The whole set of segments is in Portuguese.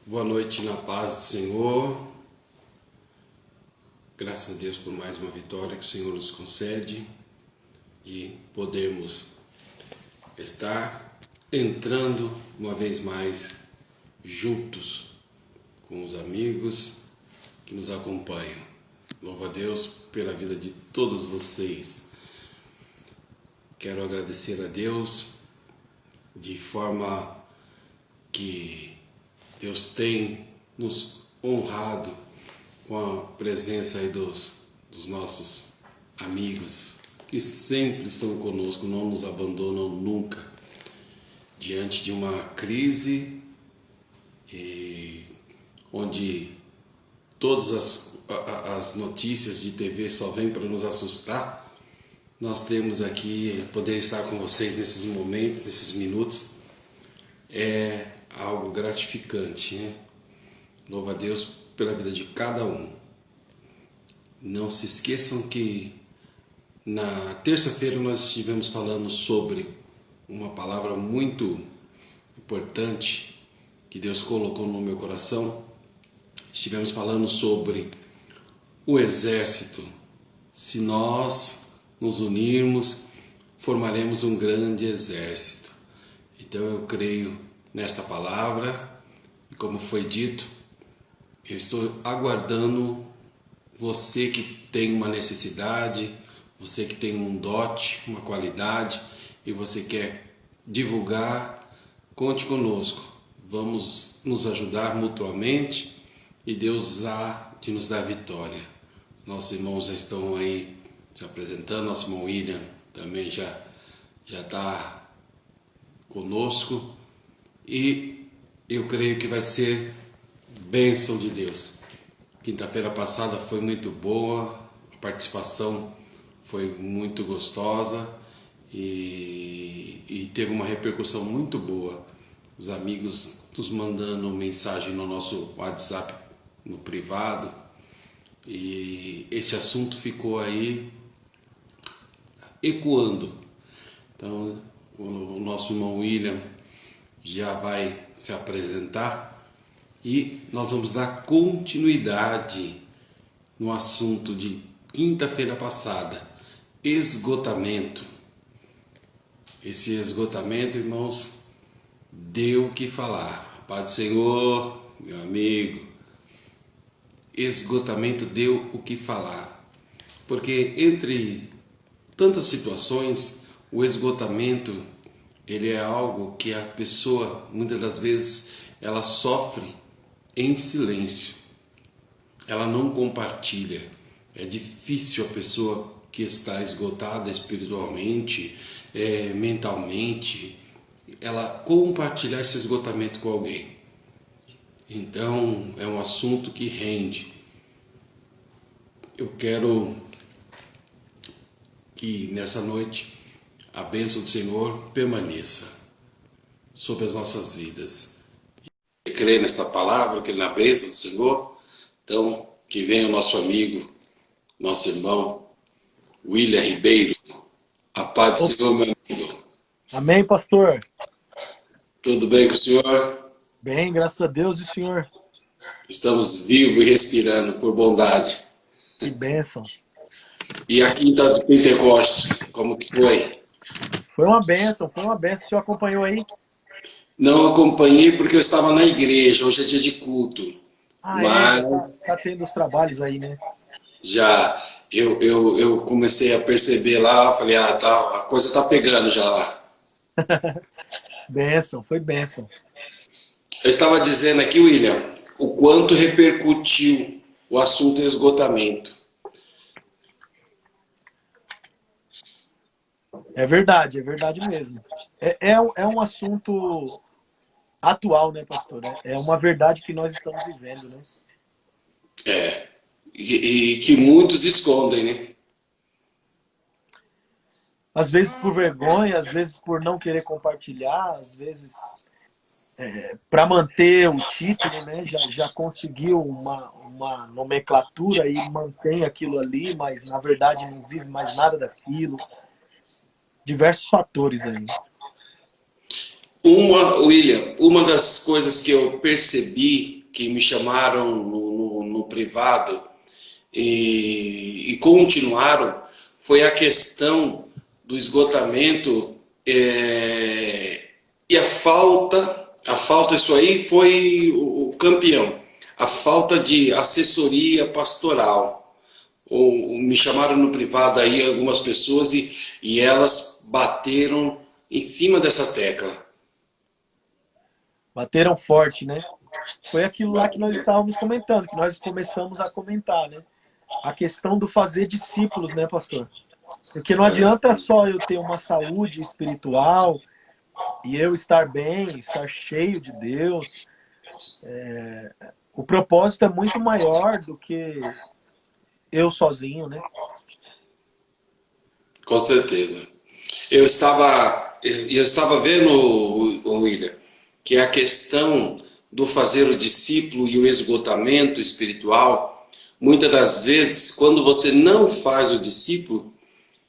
Boa noite na paz do Senhor. Graças a Deus por mais uma vitória que o Senhor nos concede de podermos estar entrando uma vez mais juntos com os amigos que nos acompanham. Louvo a Deus pela vida de todos vocês. Quero agradecer a Deus de forma que Deus tem nos honrado com a presença aí dos nossos amigos que sempre estão conosco, não nos abandonam nunca. Diante de uma crise onde todas as notícias de TV só vêm para nos assustar, nós temos aqui poder estar com vocês nesses momentos, nesses minutos, é algo gratificante, né? Louvo a Deus pela vida de cada um. Não se esqueçam que na terça-feira nós estivemos falando sobre uma palavra muito importante que Deus colocou no meu coração. Estivemos falando sobre o exército. Se nós nos unirmos, formaremos um grande exército. Então eu creio nesta palavra e, como foi dito, eu estou aguardando você que tem uma necessidade, você que tem um dote, uma qualidade e você quer divulgar, conte conosco. Vamos nos ajudar mutuamente e Deus há de nos dar vitória. Nossos irmãos já estão aí se apresentando, nosso irmão William também já está conosco e eu creio que vai ser bênção de Deus. Quinta-feira passada foi muito boa, a participação foi muito gostosa e teve uma repercussão muito boa. Os amigos nos mandando mensagem no nosso WhatsApp, no privado, e esse assunto ficou aí ecoando. Então o nosso irmão William já vai se apresentar e nós vamos dar continuidade no assunto de quinta-feira passada, esgotamento. Esse esgotamento, irmãos, deu o que falar. Paz do Senhor, meu amigo. Esgotamento deu o que falar. Porque entre tantas situações, o esgotamento, ele é algo que a pessoa, muitas das vezes, ela sofre em silêncio. Ela não compartilha. É difícil a pessoa que está esgotada espiritualmente, mentalmente, ela compartilhar esse esgotamento com alguém. Então, é um assunto que rende. Eu quero que nessa noite a bênção do Senhor permaneça sobre as nossas vidas. Você crê nesta palavra, crê na bênção do Senhor? Então, que venha o nosso amigo, nosso irmão, William Ribeiro. A paz do Senhor, meu amigo. Amém, pastor? Tudo bem com o senhor? Bem, graças a Deus e o senhor? Estamos vivos e respirando por bondade. Que bênção. E a quinta do Pentecostes, como que foi? Foi uma bênção, foi uma bênção. O senhor acompanhou aí? Não acompanhei porque eu estava na igreja, hoje é dia de culto. Ah, Mas tá tendo os trabalhos aí, né? já eu comecei a perceber lá, falei, tá, a coisa tá pegando já lá. Bênção, foi bênção. Eu estava dizendo aqui, William, o quanto repercutiu o assunto esgotamento. É verdade mesmo. É um assunto atual, né, pastor? É uma verdade que nós estamos vivendo, né? E que muitos escondem, né? Às vezes por vergonha, às vezes por não querer compartilhar, às vezes para manter o título, né? Já conseguiu uma nomenclatura e mantém aquilo ali, mas na verdade não vive mais nada daquilo. Diversos fatores aí. William, uma das coisas que eu percebi que me chamaram no privado e continuaram foi a questão do esgotamento e a falta, isso aí foi o campeão, a falta de assessoria pastoral. Me chamaram no privado aí algumas pessoas e elas bateram em cima dessa tecla. Bateram forte, né? Foi aquilo lá que nós estávamos comentando, que nós começamos a comentar, né? A questão do fazer discípulos, né, pastor? Porque não adianta só eu ter uma saúde espiritual e eu estar bem, estar cheio de Deus. O propósito é muito maior do que eu sozinho, né? Com certeza. Eu estava vendo, William, que a questão do fazer o discípulo e o esgotamento espiritual, muitas das vezes, quando você não faz o discípulo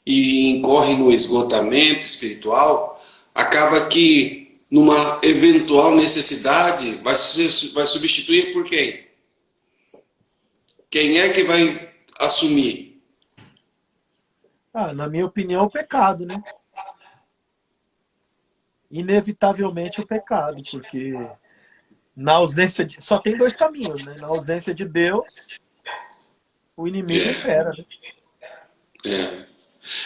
e incorre no esgotamento espiritual, acaba que numa eventual necessidade vai substituir por quem? Quem é que vai assumir? Na minha opinião, o pecado, né? Inevitavelmente o pecado, porque na ausência de... Só tem dois caminhos, né? Na ausência de Deus, o inimigo impera, né?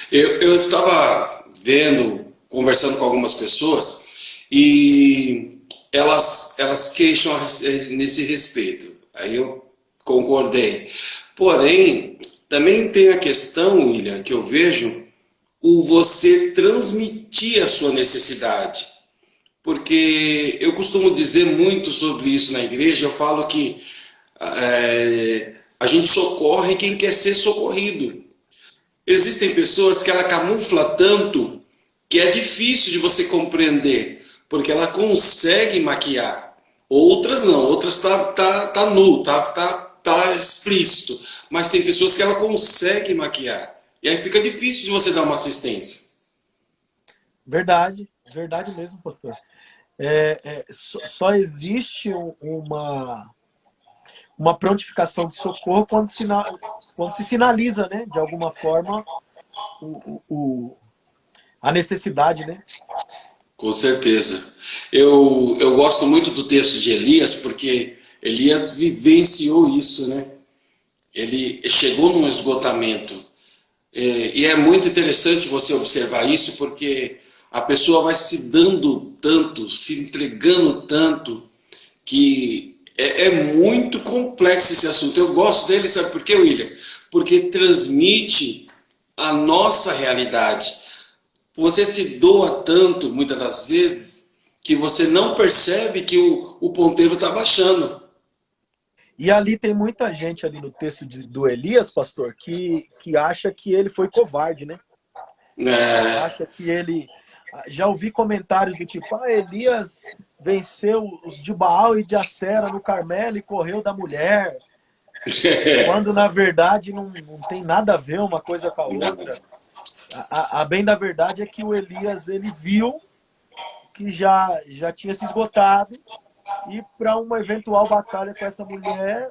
Eu estava vendo, conversando com algumas pessoas e elas queixam nesse respeito. Aí eu concordei. Porém, também tem a questão, William, que eu vejo, o você transmitir a sua necessidade. Porque eu costumo dizer muito sobre isso na igreja, eu falo que a gente socorre quem quer ser socorrido. Existem pessoas que ela camufla tanto que é difícil de você compreender, porque ela consegue maquiar. Outras não, outras tá nu, tá explícito. Mas tem pessoas que ela consegue maquiar. E aí fica difícil de você dar uma assistência. Verdade, verdade mesmo, pastor. Só existe uma prontificação de socorro quando se sinaliza, né, de alguma forma, a necessidade, né? Com certeza. Eu gosto muito do texto de Elias, porque Elias vivenciou isso, né? Ele chegou num esgotamento. E é muito interessante você observar isso, porque a pessoa vai se dando tanto, se entregando tanto, que é muito complexo esse assunto. Eu gosto dele, sabe por quê, William? Porque transmite a nossa realidade. Você se doa tanto, muitas das vezes, que você não percebe que o ponteiro está baixando. E ali tem muita gente ali no texto do Elias, pastor, que acha que ele foi covarde, né? Acha que ele... Já ouvi comentários do tipo, Elias venceu os de Baal e de Acera no Carmelo e correu da mulher. Quando, na verdade, não tem nada a ver uma coisa com a outra. A bem da verdade é que o Elias, ele viu que já tinha se esgotado e para uma eventual batalha com essa mulher,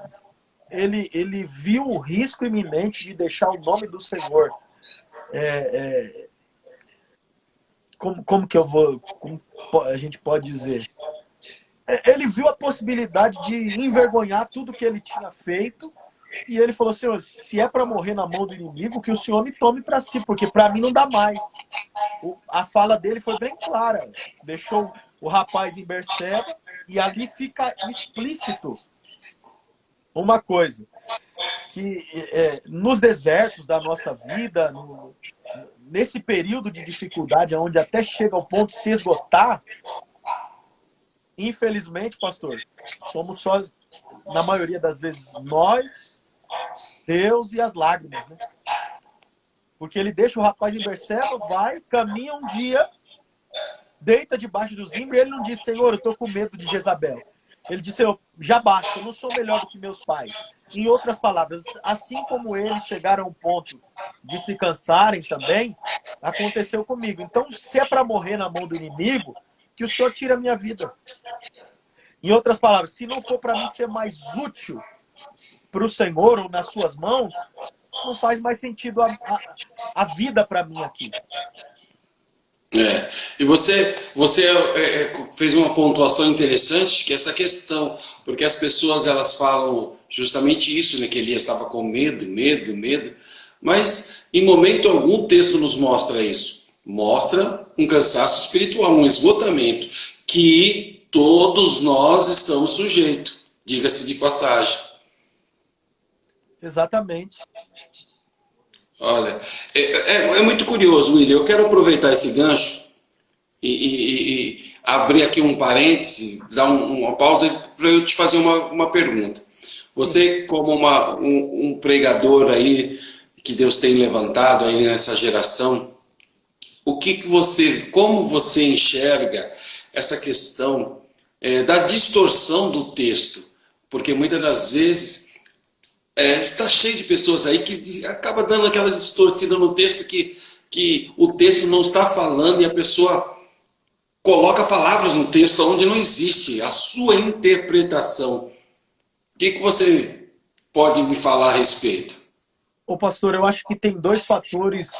ele viu o risco iminente de deixar o nome do Senhor. Como que eu vou... Como a gente pode dizer? Ele viu a possibilidade de envergonhar tudo que ele tinha feito e ele falou, Senhor, se é para morrer na mão do inimigo, que o Senhor me tome para si, porque para mim não dá mais. A fala dele foi bem clara. Deixou o rapaz em Berseba e ali fica explícito uma coisa, que nos desertos da nossa vida, nesse período de dificuldade, onde até chega ao ponto de se esgotar, infelizmente, pastor, somos só, na maioria das vezes, nós, Deus e as lágrimas, né? Porque ele deixa o rapaz em Berseba, vai, caminha um dia, deita debaixo do zimbro, e ele não diz, Senhor, eu estou com medo de Jezabel. Ele disse, já basta, eu não sou melhor do que meus pais. Em outras palavras, assim como eles chegaram a um ponto de se cansarem também, aconteceu comigo. Então, se é para morrer na mão do inimigo, que o Senhor tire a minha vida. Em outras palavras, se não for para mim ser mais útil para o Senhor ou nas suas mãos, não faz mais sentido a vida para mim aqui. E você fez uma pontuação interessante, que é essa questão, porque as pessoas elas falam justamente isso, né, que Elias estava com medo, mas em momento algum o texto nos mostra isso. Mostra um cansaço espiritual, um esgotamento, que todos nós estamos sujeitos, diga-se de passagem. Exatamente. Olha, é muito curioso, William. Eu quero aproveitar esse gancho e abrir aqui um parêntese, dar uma pausa para eu te fazer uma pergunta. Você, como um pregador aí que Deus tem levantado aí nessa geração, como você enxerga essa questão da distorção do texto? Porque muitas das vezes está cheio de pessoas aí que acaba dando aquela distorcida no texto que o texto não está falando e a pessoa coloca palavras no texto onde não existe a sua interpretação. O que você pode me falar a respeito? Ô pastor, eu acho que tem dois fatores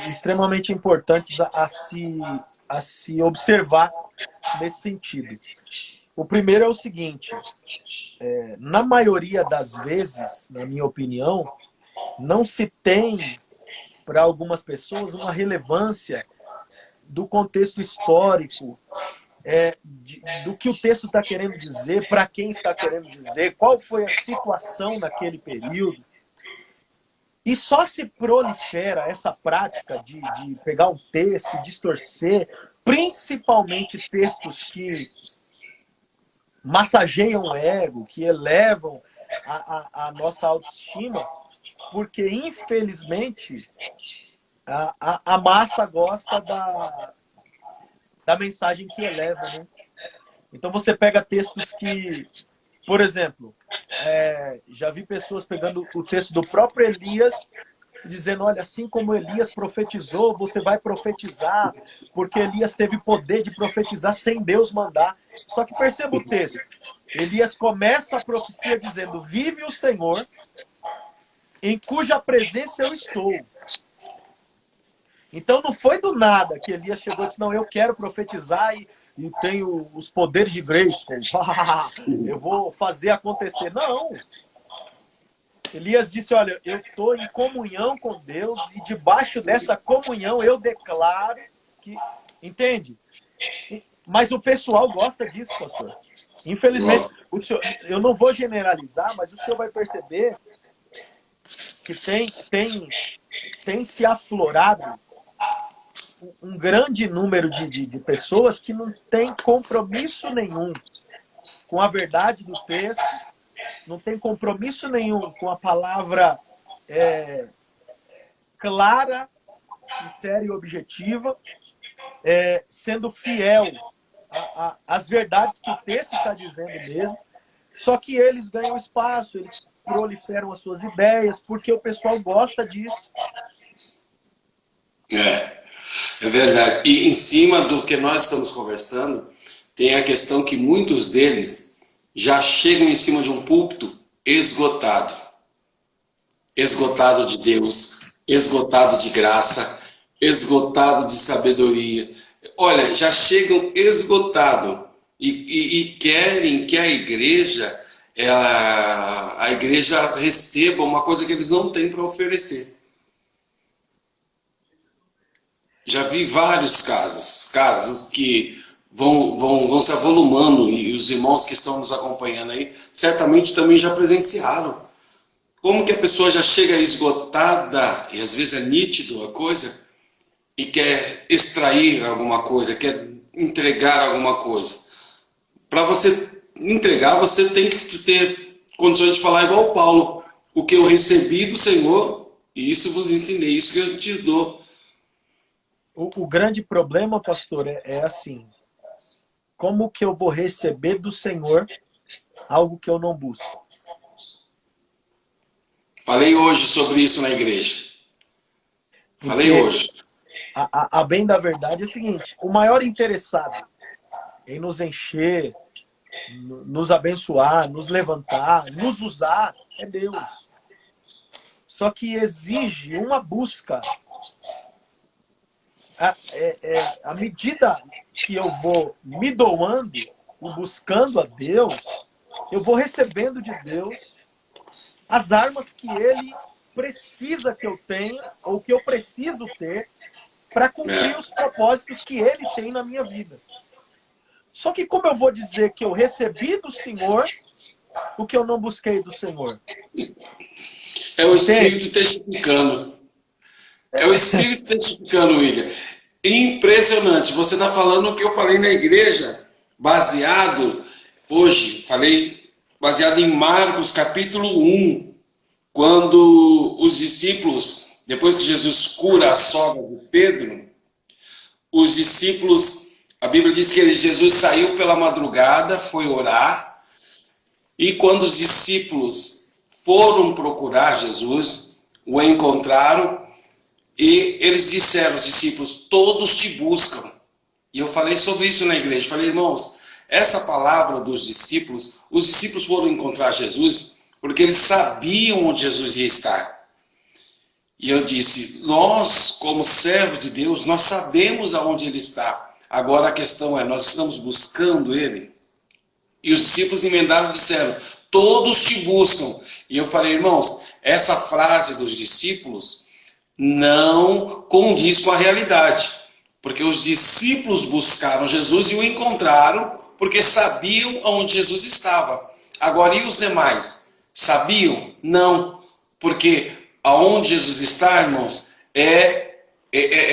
extremamente importantes a se observar nesse sentido. O primeiro é o seguinte, na maioria das vezes, na minha opinião, não se tem, para algumas pessoas, uma relevância do contexto histórico, do que o texto está querendo dizer, para quem está querendo dizer, qual foi a situação naquele período. E só se prolifera essa prática de pegar um texto e distorcer, principalmente textos que massageiam o ego, que elevam a nossa autoestima, porque, infelizmente, a massa gosta da mensagem que eleva, né? Então você pega textos que, por exemplo, já vi pessoas pegando o texto do próprio Elias, dizendo, olha, assim como Elias profetizou, você vai profetizar, porque Elias teve poder de profetizar sem Deus mandar. Só que perceba o texto. Elias começa a profecia dizendo, vive o Senhor, em cuja presença eu estou. Então não foi do nada que Elias chegou e disse, não, eu quero profetizar e tenho os poderes de Grayskull. Eu vou fazer acontecer. Não. Elias disse, olha, eu estou em comunhão com Deus e debaixo dessa comunhão eu declaro que... Entende? Mas o pessoal gosta disso, pastor. Infelizmente, eu não vou generalizar, mas o senhor vai perceber que tem se aflorado um grande número de pessoas que não tem compromisso nenhum com a verdade do texto, não tem compromisso nenhum com a palavra clara, sincera e objetiva, sendo fiel às verdades que o texto está dizendo mesmo, só que eles ganham espaço, eles proliferam as suas ideias, porque o pessoal gosta disso. É verdade. E em cima do que nós estamos conversando, tem a questão que muitos deles já chegam em cima de um púlpito esgotado. Esgotado de Deus, esgotado de graça, esgotado de sabedoria. Olha, já chegam esgotados e querem que a igreja receba uma coisa que eles não têm para oferecer. Já vi vários casos que vão se avolumando, e os irmãos que estão nos acompanhando aí certamente também já presenciaram. Como que a pessoa já chega esgotada, e às vezes é nítido a coisa, e quer extrair alguma coisa, quer entregar alguma coisa. Para você entregar, você tem que ter condições de falar igual Paulo. O que eu recebi do Senhor, isso vos ensinei, isso que eu te dou. O grande problema, pastor, é assim. Como que eu vou receber do Senhor algo que eu não busco? Falei hoje sobre isso na igreja. Falei hoje. a bem da verdade é o seguinte: o maior interessado em nos encher, nos abençoar, nos levantar, nos usar, é Deus. Só que exige uma busca. À medida que eu vou me doando e buscando a Deus, eu vou recebendo de Deus as armas que Ele precisa que eu tenha, ou que eu preciso ter, para cumprir os propósitos que Ele tem na minha vida. Só que como eu vou dizer que eu recebi do Senhor o que eu não busquei do Senhor? É o Espírito testificando. É o Espírito testificando, William. Impressionante. Você está falando o que eu falei na igreja, baseado, hoje, falei, baseado em Marcos, capítulo 1, quando os discípulos, depois que Jesus cura a sogra de Pedro, os discípulos, a Bíblia diz que Jesus saiu pela madrugada, foi orar, e quando os discípulos foram procurar Jesus, o encontraram, e eles disseram, os discípulos, todos te buscam. E eu falei sobre isso na igreja. Falei, irmãos, essa palavra dos discípulos, os discípulos foram encontrar Jesus porque eles sabiam onde Jesus ia estar. E eu disse, nós, como servos de Deus, nós sabemos aonde Ele está. Agora a questão é, nós estamos buscando Ele? E os discípulos emendaram e disseram, todos te buscam. E eu falei, irmãos, essa frase dos discípulos não condiz com a realidade. Porque os discípulos buscaram Jesus e o encontraram porque sabiam onde Jesus estava. Agora, e os demais? Sabiam? Não. Porque aonde Jesus está, irmãos,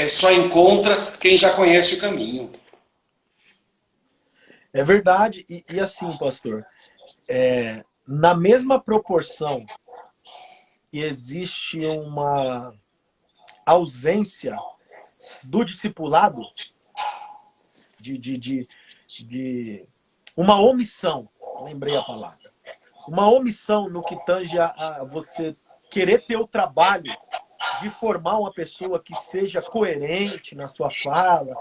só encontra quem já conhece o caminho. É verdade. E assim, pastor, na mesma proporção que existe uma ausência do discipulado, de uma omissão, lembrei a palavra, uma omissão no que tange a você querer ter o trabalho de formar uma pessoa que seja coerente na sua fala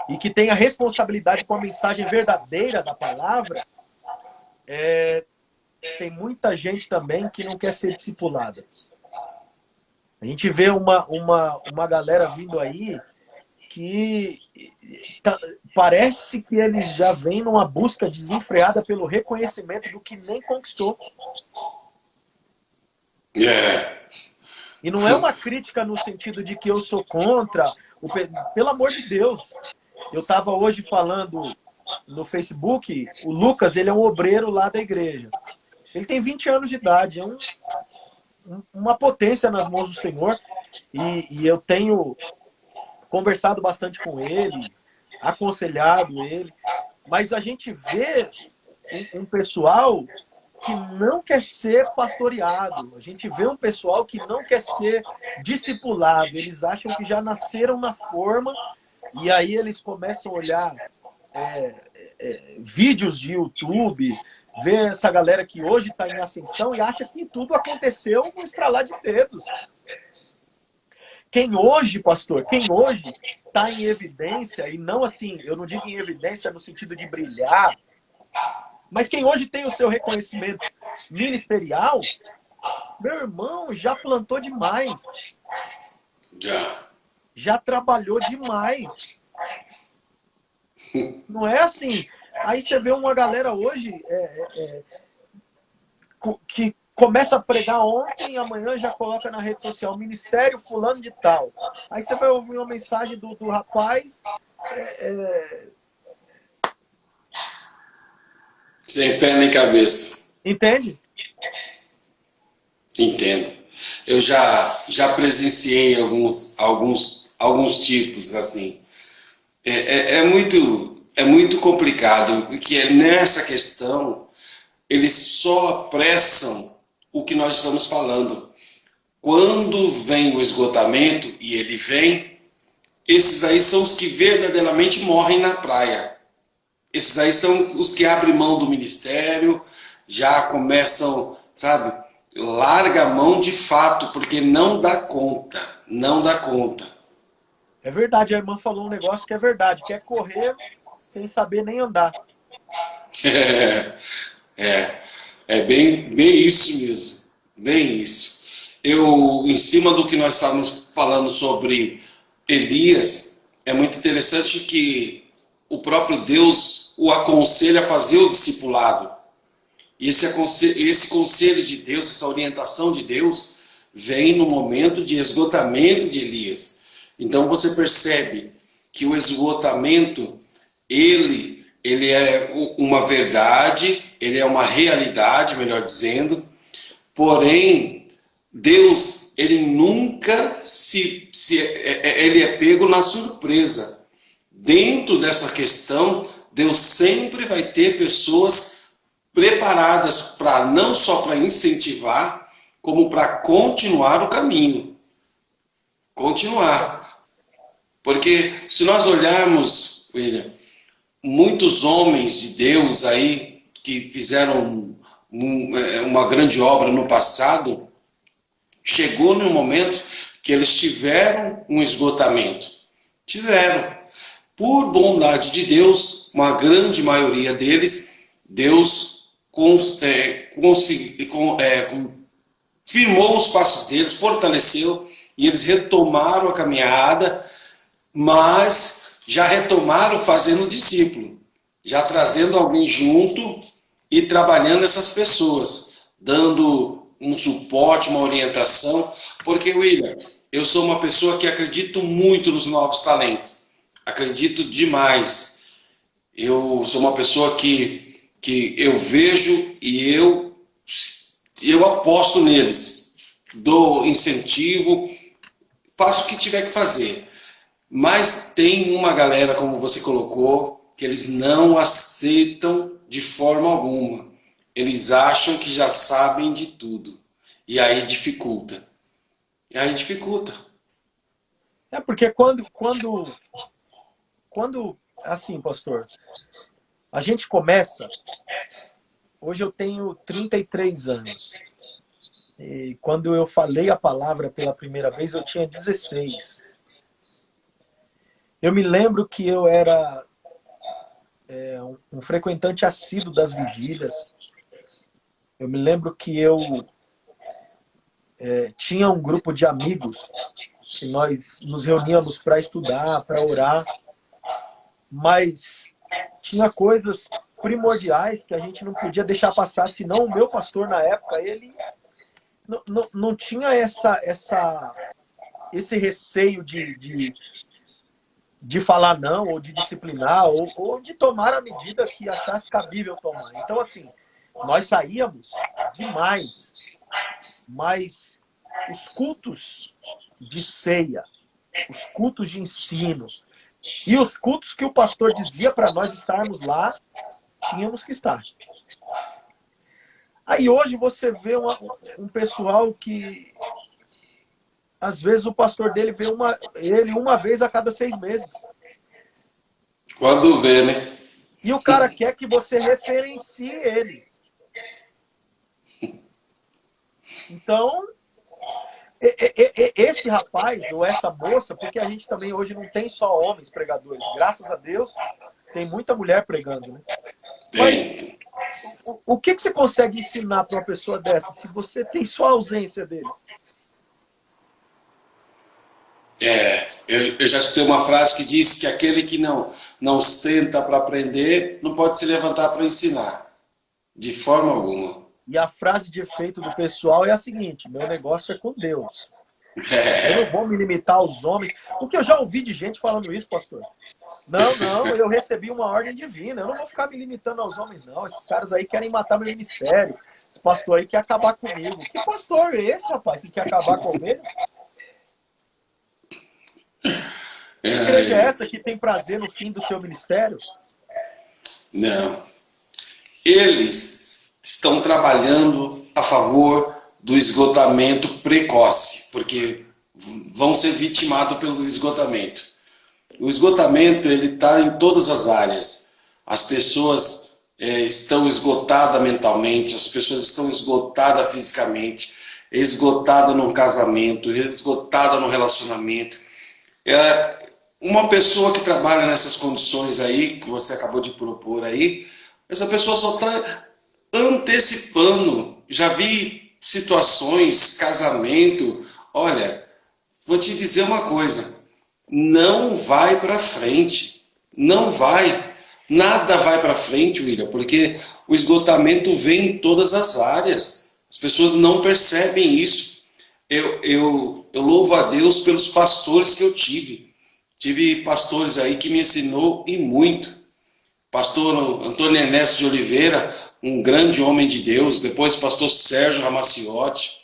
e que tenha responsabilidade com a mensagem verdadeira da palavra, tem muita gente também que não quer ser discipulada. A gente vê uma galera vindo aí que parece que eles já vêm numa busca desenfreada pelo reconhecimento do que nem conquistou. E não é uma crítica no sentido de que eu sou contra, pelo amor de Deus. Eu estava hoje falando no Facebook, o Lucas, ele é um obreiro lá da igreja. Ele tem 20 anos de idade, é uma potência nas mãos do Senhor, e eu tenho conversado bastante com ele, aconselhado ele, mas a gente vê um pessoal que não quer ser pastoreado, a gente vê um pessoal que não quer ser discipulado, eles acham que já nasceram na forma, e aí eles começam a olhar vídeos de YouTube, ver essa galera que hoje está em ascensão e acha que tudo aconteceu com estralar de dedos. Quem hoje, pastor, quem hoje está em evidência, e não assim, eu não digo em evidência no sentido de brilhar, mas quem hoje tem o seu reconhecimento ministerial, meu irmão, já plantou demais. Já trabalhou demais. Não é assim. Aí você vê uma galera hoje que começa a pregar ontem e amanhã já coloca na rede social Ministério fulano de tal. Aí você vai ouvir uma mensagem do rapaz... Sem pé nem cabeça. Entende? Entendo. Eu já presenciei alguns tipos assim. É muito complicado, porque nessa questão eles só apressam o que nós estamos falando. Quando vem o esgotamento, e ele vem, esses aí são os que verdadeiramente morrem na praia. Esses aí são os que abrem mão do ministério, já começam, sabe, larga a mão de fato, porque não dá conta, não dá conta. É verdade, a irmã falou um negócio que é verdade, quer correr sem saber nem andar. É, é bem isso mesmo, bem isso. Eu, em cima do que nós estávamos falando sobre Elias, é muito interessante que o próprio Deus o aconselha a fazer o discipulado. E esse conselho de Deus, essa orientação de Deus, vem no momento de esgotamento de Elias. Então você percebe que o esgotamento, ele é uma verdade, ele é uma realidade, melhor dizendo, porém, Deus, ele nunca ele é pego na surpresa. Dentro dessa questão, Deus sempre vai ter pessoas preparadas para não só para incentivar, como para continuar o caminho. Continuar. Porque se nós olharmos, William, muitos homens de Deus aí que fizeram uma grande obra no passado, chegou no momento que eles tiveram um esgotamento. Tiveram. Por bondade de Deus, uma grande maioria deles, Deus firmou os passos deles, fortaleceu, e eles retomaram a caminhada, mas já retomaram fazendo discípulo, já trazendo alguém junto e trabalhando essas pessoas, dando um suporte, uma orientação, porque, William, eu sou uma pessoa que acredito muito nos novos talentos, acredito demais. Eu sou uma pessoa que eu vejo e eu aposto neles, dou incentivo, faço o que tiver que fazer. Mas tem uma galera, como você colocou, que eles não aceitam de forma alguma. Eles acham que já sabem de tudo. E aí dificulta. É porque assim, pastor, a gente começa. Hoje eu tenho 33 anos. E quando eu falei a palavra pela primeira vez, eu tinha 16. Eu me lembro que eu era um frequentante assíduo das vigílias. Eu me lembro que eu tinha um grupo de amigos que nós nos reuníamos para estudar, para orar, mas tinha coisas primordiais que a gente não podia deixar passar, senão o meu pastor na época, ele não tinha esse receio de falar não, ou de disciplinar, ou de tomar a medida que achasse cabível tomar. Então, assim, nós saíamos demais, mas os cultos de ceia, os cultos de ensino e os cultos que o pastor dizia para nós estarmos lá, tínhamos que estar. Aí hoje você vê um pessoal que às vezes o pastor dele vê ele uma vez a cada 6 meses. Quando vê, né? E o cara quer que você referencie ele. Então, esse rapaz ou essa moça, porque a gente também hoje não tem só homens pregadores. Graças a Deus, tem muita mulher pregando, né? Mas o que você consegue ensinar para uma pessoa dessa se você tem só a ausência dele? Eu já escutei uma frase que diz que aquele que não senta para aprender não pode se levantar para ensinar, de forma alguma. E a frase de efeito do pessoal é a seguinte: meu negócio é com Deus. Eu não vou me limitar aos homens. Porque eu já ouvi de gente falando isso, pastor. Não, eu recebi uma ordem divina. Eu não vou ficar me limitando aos homens, não. Esses caras aí querem matar meu ministério. Esse pastor aí quer acabar comigo. Que pastor é esse, rapaz, que quer acabar com a ovelha? Que igreja é essa que tem prazer no fim do seu ministério? Não. Eles estão trabalhando a favor do esgotamento precoce, porque vão ser vitimados pelo esgotamento. O esgotamento ele está em todas as áreas. As pessoas estão esgotadas mentalmente, as pessoas estão esgotadas fisicamente, esgotadas no casamento, esgotadas no relacionamento. uma pessoa que trabalha nessas condições aí, que você acabou de propor aí, essa pessoa só está antecipando. Já vi situações, casamento. Olha, vou te dizer uma coisa: não vai para frente. Não vai. Nada vai para frente, William, porque o esgotamento vem em todas as áreas. As pessoas não percebem isso. Eu louvo a Deus pelos pastores que eu tive. Tive pastores aí que me ensinou e muito. Pastor Antônio Ernesto de Oliveira, um grande homem de Deus. Depois pastor Sérgio Ramaciotti.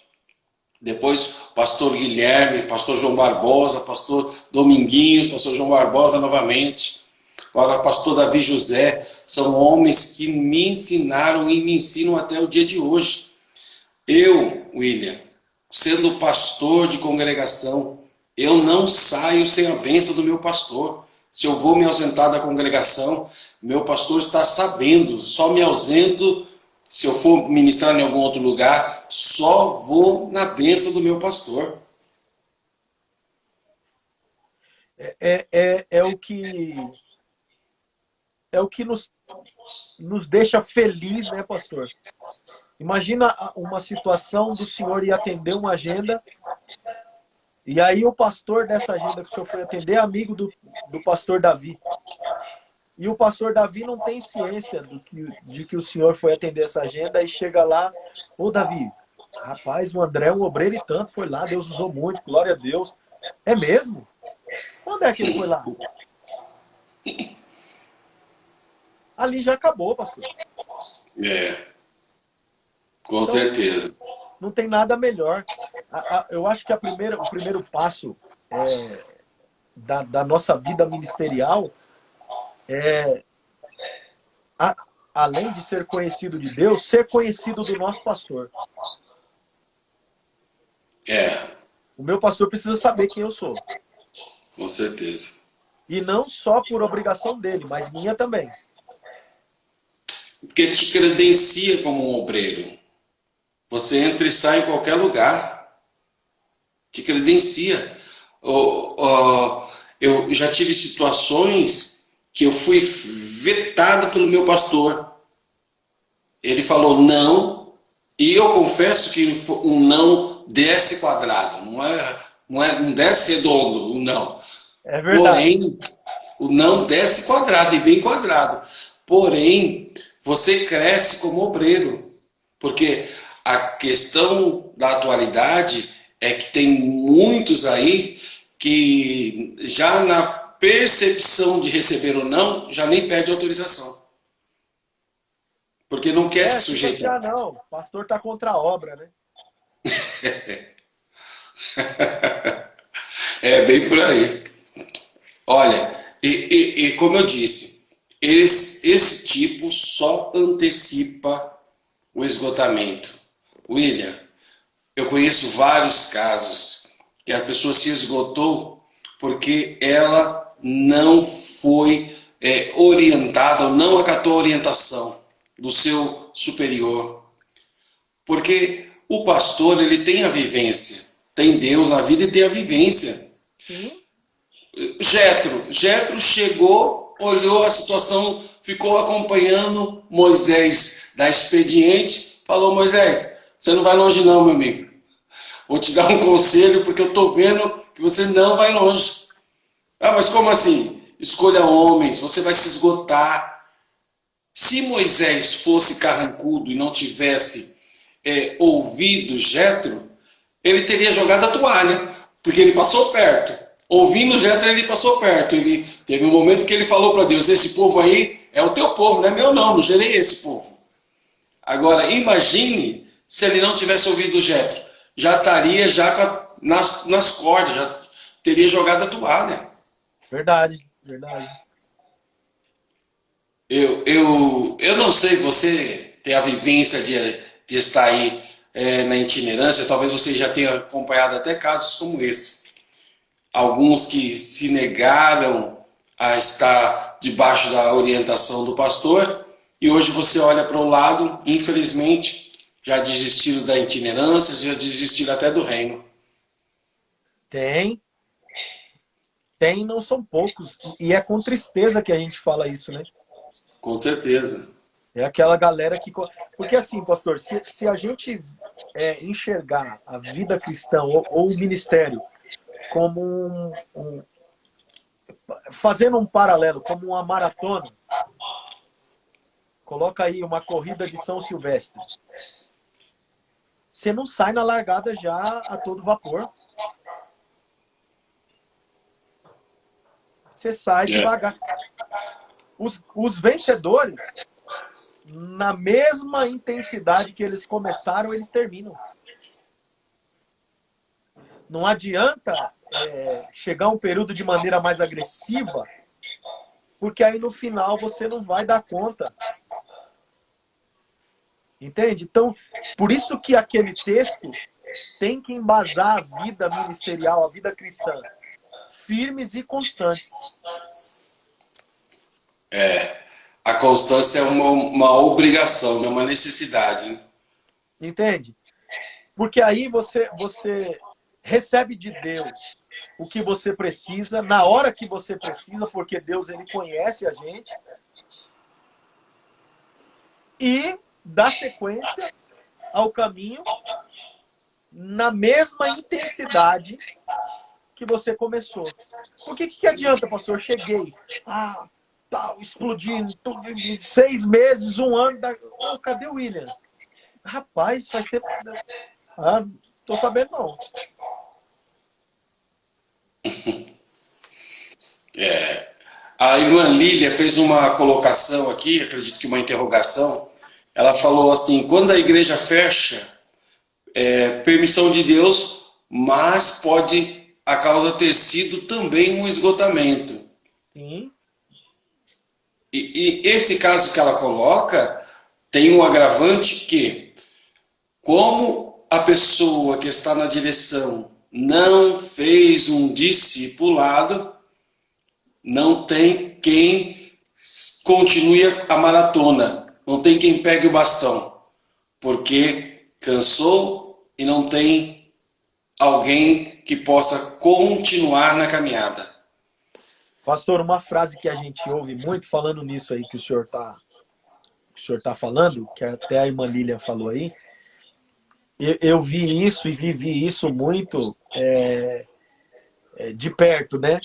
Depois pastor Guilherme, pastor João Barbosa, pastor Dominguinhos, pastor João Barbosa novamente. Agora pastor Davi José. São homens que me ensinaram e me ensinam até o dia de hoje. Eu, William, sendo pastor de congregação, eu não saio sem a bênção do meu pastor. Se eu vou me ausentar da congregação, meu pastor está sabendo. Só me ausento, se eu for ministrar em algum outro lugar, só vou na bênção do meu pastor. É o que nos deixa feliz, né, pastor? Imagina uma situação do senhor ir atender uma agenda, e aí o pastor dessa agenda que o senhor foi atender é amigo do pastor Davi. E o pastor Davi não tem ciência de que o senhor foi atender essa agenda, e chega lá: ô Davi, rapaz, o André é um obreiro e tanto, foi lá, Deus usou muito, glória a Deus. É mesmo? Quando é que ele foi lá? Ali já acabou, pastor. Com Então, certeza. não tem nada melhor. Eu acho que o primeiro passo da nossa vida ministerial é, além de ser conhecido de Deus, ser conhecido do nosso pastor. O meu pastor precisa saber quem eu sou. Com certeza. E não só por obrigação dele, mas minha também. Porque te credencia como um obreiro. Você entra e sai em qualquer lugar. Te credencia. Eu já tive situações que eu fui vetado pelo meu pastor. Ele falou não, e eu confesso que um não desce quadrado, não desce redondo, o não. É verdade. Porém, o não desce quadrado e bem quadrado. Porém, você cresce como obreiro, porque a questão da atualidade é que tem muitos aí que já na percepção de receber ou não, já nem pede autorização. Porque não quer se sujeitar. Tipo assim, não, o pastor está contra a obra, né? É bem por aí. Olha, e como eu disse, esse tipo só antecipa o esgotamento. William, eu conheço vários casos que a pessoa se esgotou porque ela não foi orientada ou não acatou a orientação do seu superior. Porque o pastor, ele tem a vivência, tem Deus na vida e tem a vivência. Sim. Jetro chegou, olhou a situação, ficou acompanhando Moisés da expediente, falou: Moisés, você não vai longe não, meu amigo. Vou te dar um conselho porque eu estou vendo que você não vai longe. Ah, mas como assim? Escolha homens, você vai se esgotar. Se Moisés fosse carrancudo e não tivesse ouvido Jetro, ele teria jogado a toalha, porque ele passou perto. Ouvindo Jetro, ele passou perto. Ele teve um momento que ele falou para Deus: esse povo aí é o teu povo, não é meu não gerei esse povo. Agora, imagine se ele não tivesse ouvido Jetro. Já estaria nas cordas, já teria jogado a toalha. Verdade. Eu não sei, você tem a vivência de estar aí na itinerância, talvez você já tenha acompanhado até casos como esse. Alguns que se negaram a estar debaixo da orientação do pastor, e hoje você olha para o lado, infelizmente, já desistiram da itinerância, já desistiram até do reino. Tem. Tem, não são poucos. E é com tristeza que a gente fala isso, né? Com certeza. É aquela galera que... Porque assim, pastor, se a gente enxergar a vida cristã ou o ministério como fazendo um paralelo, como uma maratona, coloca aí uma corrida de São Silvestre. Você não sai na largada já a todo vapor. Você sai É. devagar. Os vencedores, na mesma intensidade que eles começaram, eles terminam. Não adianta chegar um período de maneira mais agressiva, porque aí no final você não vai dar conta. Entende? Então, por isso que aquele texto tem que embasar a vida ministerial, a vida cristã, firmes e constantes. A constância é uma obrigação, não é uma necessidade. Né? Entende? Porque aí você recebe de Deus o que você precisa, na hora que você precisa, porque Deus ele conhece a gente, e dá sequência ao caminho na mesma intensidade que você começou. Porque que adianta, pastor? Eu cheguei, tal, explodindo, tudo, em 6 meses, 1 ano, cadê o William? Rapaz, faz tempo. Tô sabendo não. A irmã Lília fez uma colocação aqui, acredito que uma interrogação. Ela falou assim: quando a igreja fecha, permissão de Deus, mas pode a causa ter sido também um esgotamento. Sim. E esse caso que ela coloca tem um agravante que, como a pessoa que está na direção não fez um discipulado, não tem quem continue a maratona, não tem quem pegue o bastão, porque cansou e não tem alguém que possa continuar na caminhada. Pastor, uma frase que a gente ouve muito falando nisso aí que o senhor tá falando, que até a irmã Lilian falou aí, eu vi isso e vivi isso muito de perto, né?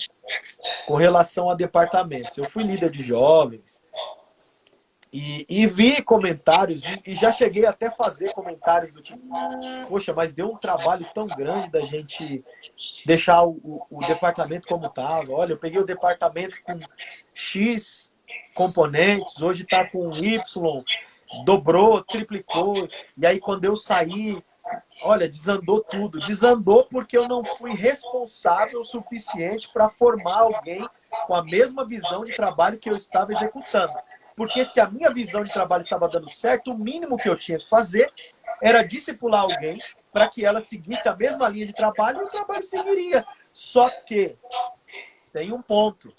Com relação a departamentos. Eu fui líder de jovens e vi comentários e já cheguei até a fazer comentários do tipo, poxa, mas deu um trabalho tão grande da gente deixar o departamento como estava. Olha, eu peguei o departamento com X componentes, hoje está com Y, dobrou, triplicou, e aí quando eu saí, olha, desandou tudo. Desandou porque eu não fui responsável o suficiente para formar alguém com a mesma visão de trabalho que eu estava executando. Porque se a minha visão de trabalho estava dando certo, o mínimo que eu tinha que fazer era discipular alguém para que ela seguisse a mesma linha de trabalho e o trabalho seguiria. Só que tem um ponto.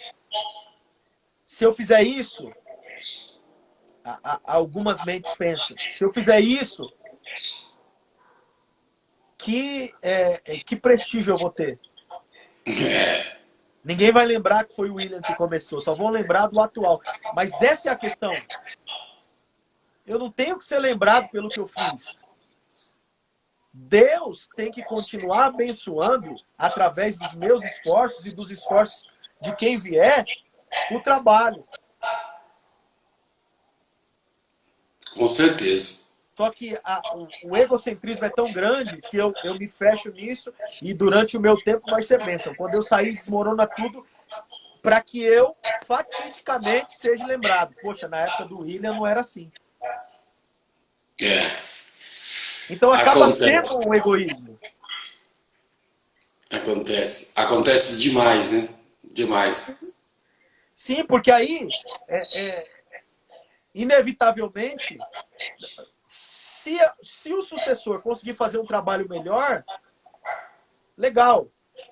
Se eu fizer isso, algumas mentes pensam, se eu fizer isso, que prestígio eu vou ter? Ninguém vai lembrar que foi o William que começou, só vão lembrar do atual. Mas essa é a questão. Eu não tenho que ser lembrado pelo que eu fiz. Deus tem que continuar abençoando, através dos meus esforços e dos esforços de quem vier, o trabalho. Com certeza. Só que o egocentrismo é tão grande que eu me fecho nisso e durante o meu tempo vai ser bênção. Quando eu sair, desmorona tudo para que eu, fatidicamente, seja lembrado. Poxa, na época do William não era assim. Então acaba sendo um egoísmo. Acontece demais, né? Demais. Sim, porque aí, inevitavelmente, se o sucessor conseguir fazer um trabalho melhor, legal.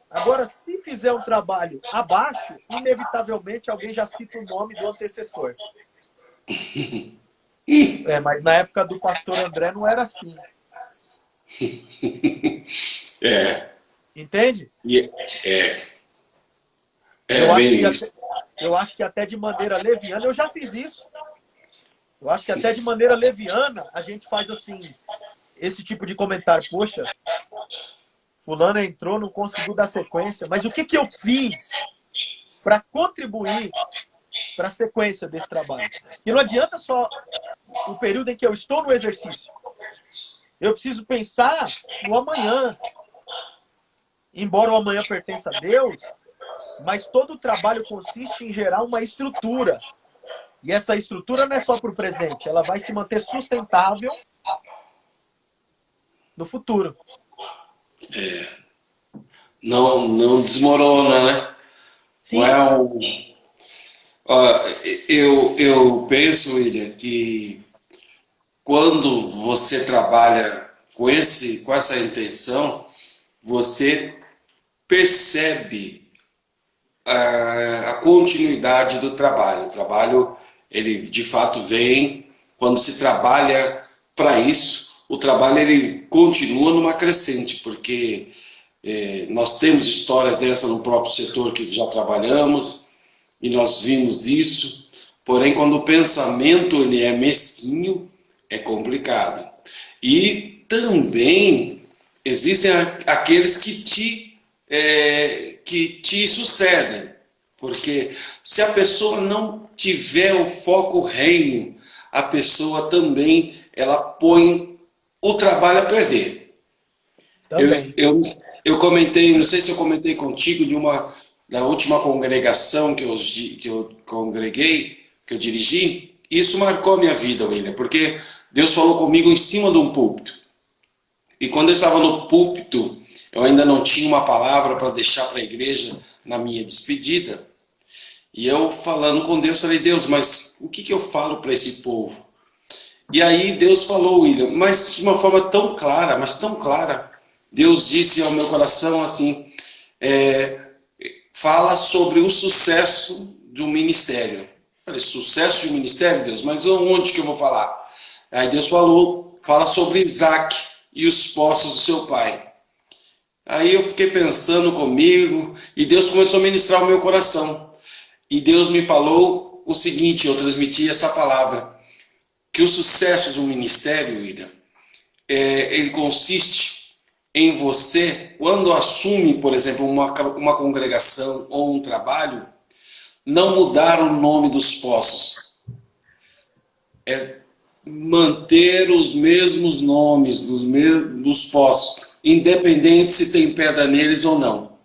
Agora, se fizer um trabalho abaixo, inevitavelmente alguém já cita o nome do antecessor. Mas na época do pastor André não era assim. Entende? É bem isso. Eu acho que até de maneira leviana, eu já fiz isso. Eu acho que até de maneira leviana a gente faz assim, esse tipo de comentário. Poxa, fulano entrou, não conseguiu dar sequência, mas o que que eu fiz para contribuir para a sequência desse trabalho? E não adianta só o período em que eu estou no exercício. Eu preciso pensar no amanhã. Embora o amanhã pertença a Deus, mas todo o trabalho consiste em gerar uma estrutura. E essa estrutura não é só para o presente, ela vai se manter sustentável no futuro. Não desmorona, né? Sim. Eu penso, William, que quando você trabalha com essa intenção, você percebe a continuidade do trabalho. O trabalho, ele de fato vem, quando se trabalha para isso, o trabalho ele continua numa crescente, porque nós temos história dessa no próprio setor que já trabalhamos, e nós vimos isso, porém quando o pensamento ele é mesquinho, é complicado. E também existem aqueles que te sucedem, porque se a pessoa não tiver o foco reino, a pessoa também ela põe o trabalho a perder. Eu comentei, não sei se eu comentei contigo da última congregação que eu congreguei, que eu dirigi. Isso marcou a minha vida, William, porque Deus falou comigo em cima de um púlpito. E quando eu estava no púlpito, eu ainda não tinha uma palavra para deixar para a igreja na minha despedida. E eu falando com Deus, falei, Deus, mas o que eu falo para esse povo? E aí Deus falou, William, mas de uma forma tão clara, mas tão clara. Deus disse ao meu coração assim, fala sobre o sucesso de um ministério. Eu falei, sucesso de um ministério, Deus? Mas onde que eu vou falar? Aí Deus fala sobre Isaac e os poços do seu pai. Aí eu fiquei pensando comigo e Deus começou a ministrar o meu coração. E Deus me falou o seguinte, eu transmiti essa palavra, que o sucesso de um ministério, William, ele consiste em você, quando assume, por exemplo, uma congregação ou um trabalho, não mudar o nome dos poços. Manter os mesmos nomes dos poços, independente se tem pedra neles ou não.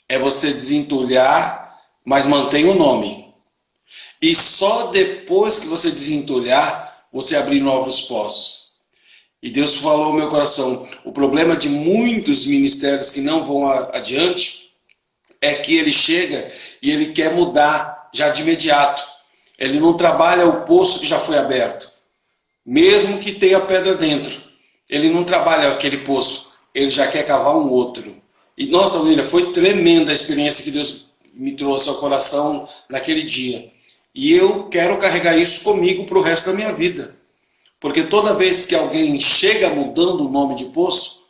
É você desentulhar, mas mantém o nome. E só depois que você desentulhar, você abrir novos poços. E Deus falou ao meu coração, o problema de muitos ministérios que não vão adiante é que ele chega e ele quer mudar já de imediato. Ele não trabalha o poço que já foi aberto, mesmo que tenha pedra dentro. Ele não trabalha aquele poço, ele já quer cavar um outro. E nossa, William, foi tremenda a experiência que Deus me trouxe ao coração naquele dia. E eu quero carregar isso comigo para o resto da minha vida. Porque toda vez que alguém chega mudando o nome de poço,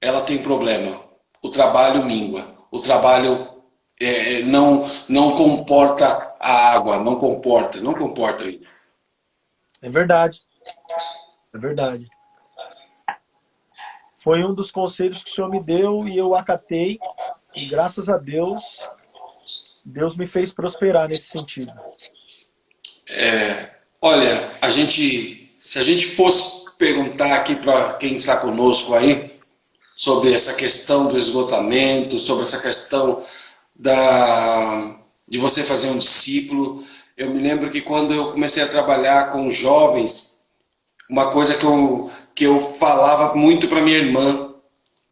ela tem problema. O trabalho mingua. O trabalho não comporta a água. Não comporta ainda. É verdade. É verdade. Foi um dos conselhos que o Senhor me deu e eu acatei. E graças a Deus, Deus me fez prosperar nesse sentido. Olha, se a gente fosse perguntar aqui para quem está conosco aí, sobre essa questão do esgotamento, sobre essa questão de você fazer um discípulo, eu me lembro que quando eu comecei a trabalhar com jovens, uma coisa que eu falava muito para minha irmã,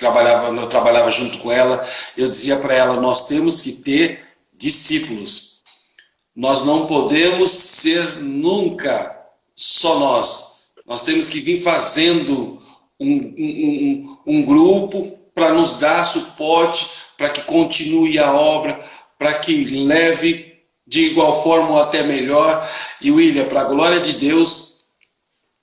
eu trabalhava junto com ela, eu dizia para ela, nós temos que ter discípulos. Nós não podemos ser nunca só nós. Nós temos que vir fazendo um grupo para nos dar suporte, para que continue a obra, para que leve de igual forma ou até melhor. E William, para a glória de Deus,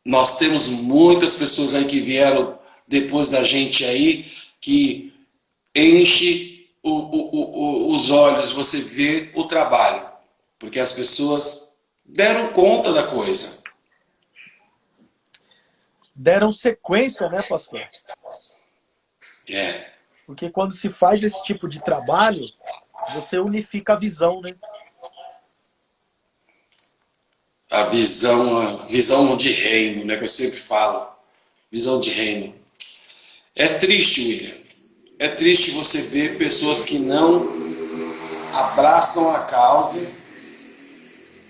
nós temos muitas pessoas aí que vieram depois da gente aí, que enche os olhos, você vê o trabalho. Porque as pessoas deram conta da coisa. Deram sequência, né, pastor? É. Porque quando se faz esse tipo de trabalho, você unifica a visão, né? A visão de reino, né, que eu sempre falo. Visão de reino. É triste, William. É triste você ver pessoas que não abraçam a causa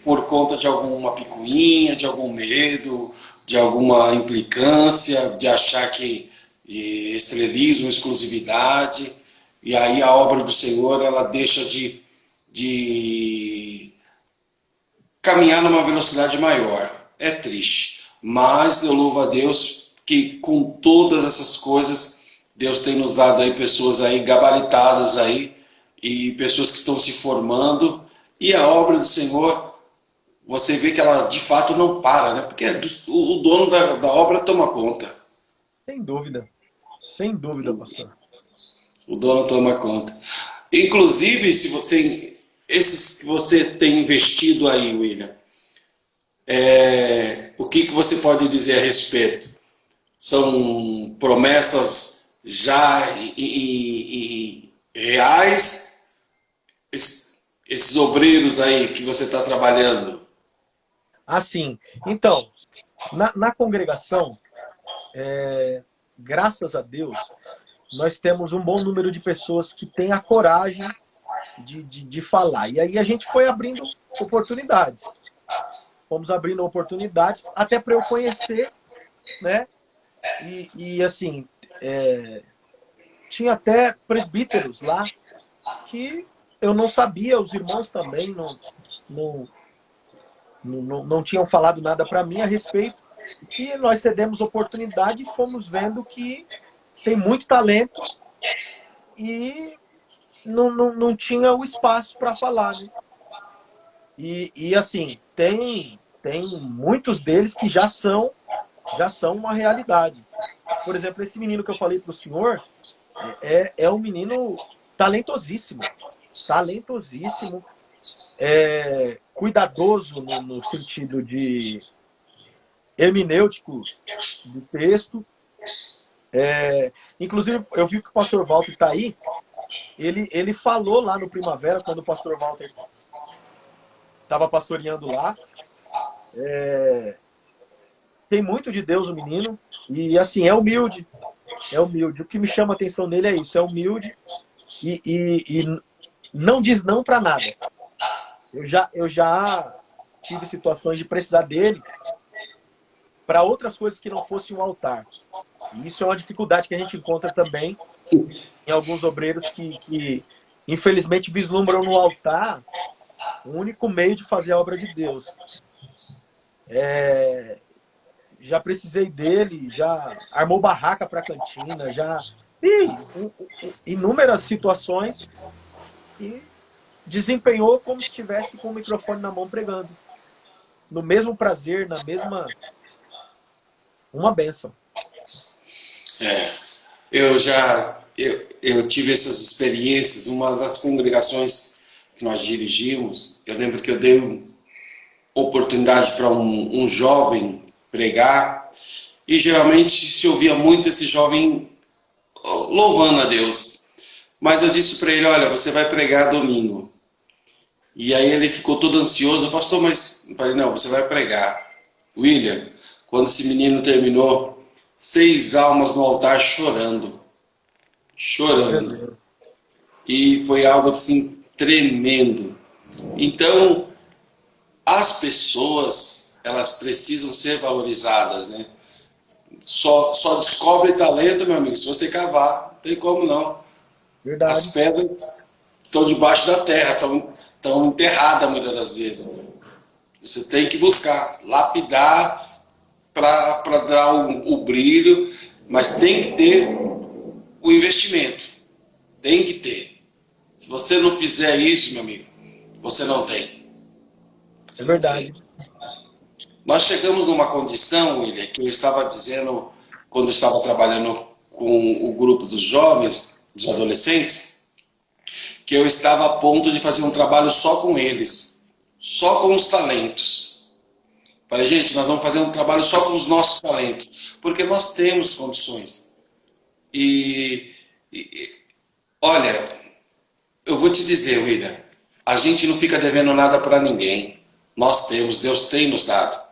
por conta de alguma picuinha, de algum medo, de alguma implicância, de achar que estrelismo, exclusividade, e aí a obra do Senhor ela deixa de caminhar numa velocidade maior. É triste, mas eu louvo a Deus que com todas essas coisas Deus tem nos dado aí pessoas aí gabaritadas aí e pessoas que estão se formando, e a obra do Senhor você vê que ela de fato não para, né? Porque o dono da obra toma conta. Sem dúvida. Sem dúvida, pastor. O dono toma conta. Inclusive, se você tem esses que você tem investido aí, William, o que você pode dizer a respeito? São promessas já reais? Esses obreiros aí que você está trabalhando? Assim, então, na congregação, graças a Deus, nós temos um bom número de pessoas que têm a coragem de falar. E aí a gente foi abrindo oportunidades. Fomos abrindo oportunidades até para eu conhecer, né? E assim, tinha até presbíteros lá que eu não sabia, os irmãos também não tinham falado nada para mim a respeito. E nós cedemos oportunidade e fomos vendo que tem muito talento e não tinha o espaço para falar, né? E assim, tem muitos deles que já são uma realidade. Por exemplo, esse menino que eu falei para o senhor é um menino talentosíssimo. Talentosíssimo. Cuidadoso no sentido de hermenêutico do texto. Inclusive, eu vi que o pastor Walter está aí. Ele falou lá no Primavera, quando o pastor Walter estava pastoreando lá. Tem muito de Deus o menino. E assim, é humilde. É humilde. O que me chama a atenção nele é isso. É humilde e não diz não para nada. Eu já tive situações de precisar dele para outras coisas que não fossem um altar. E isso é uma dificuldade que a gente encontra também em alguns obreiros que infelizmente vislumbram no altar o único meio de fazer a obra de Deus. Já precisei dele, já armou barraca para a cantina, já... inúmeras situações e desempenhou como se estivesse com o microfone na mão pregando. No mesmo prazer, na mesma... Uma bênção. Eu tive essas experiências. Uma das congregações que nós dirigimos, eu lembro que eu dei oportunidade para um jovem pregar, e geralmente se ouvia muito esse jovem louvando a Deus. Mas eu disse para ele, olha, você vai pregar domingo. E aí ele ficou todo ansioso, pastor, mas eu falei, não, você vai pregar. William, quando esse menino terminou, 6 almas no altar chorando. Chorando. E foi algo assim tremendo. Então, as pessoas, elas precisam ser valorizadas, né? Só descobre talento, meu amigo, se você cavar. Não tem como não. Verdade. As pedras estão debaixo da terra, estão enterradas muitas das vezes. Você tem que buscar, lapidar para dar o brilho, mas tem que ter o investimento. Tem que ter. Se você não fizer isso, meu amigo, você não tem. É verdade. Nós chegamos numa condição, William, que eu estava dizendo quando eu estava trabalhando com o grupo dos jovens, dos adolescentes, que eu estava a ponto de fazer um trabalho só com eles, só com os talentos. Falei, gente, nós vamos fazer um trabalho só com os nossos talentos, porque nós temos condições. Olha, eu vou te dizer, William, a gente não fica devendo nada para ninguém. Nós temos, Deus tem nos dado.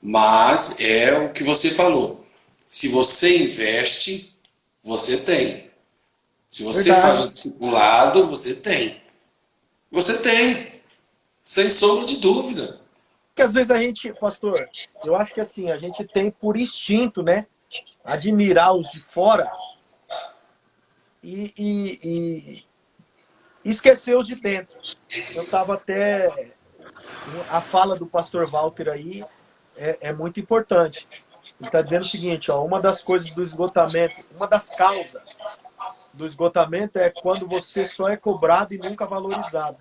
Mas é o que você falou. Se você investe, você tem. Se você faz o discipulado, você tem. Você tem. Sem sombra de dúvida. Porque às vezes a gente, pastor, eu acho que assim, a gente tem por instinto, né? Admirar os de fora e esquecer os de dentro. Eu estava até... A fala do pastor Walter aí é muito importante. Ele está dizendo o seguinte, ó, uma das coisas do esgotamento, uma das causas do esgotamento é quando você só é cobrado e nunca valorizado.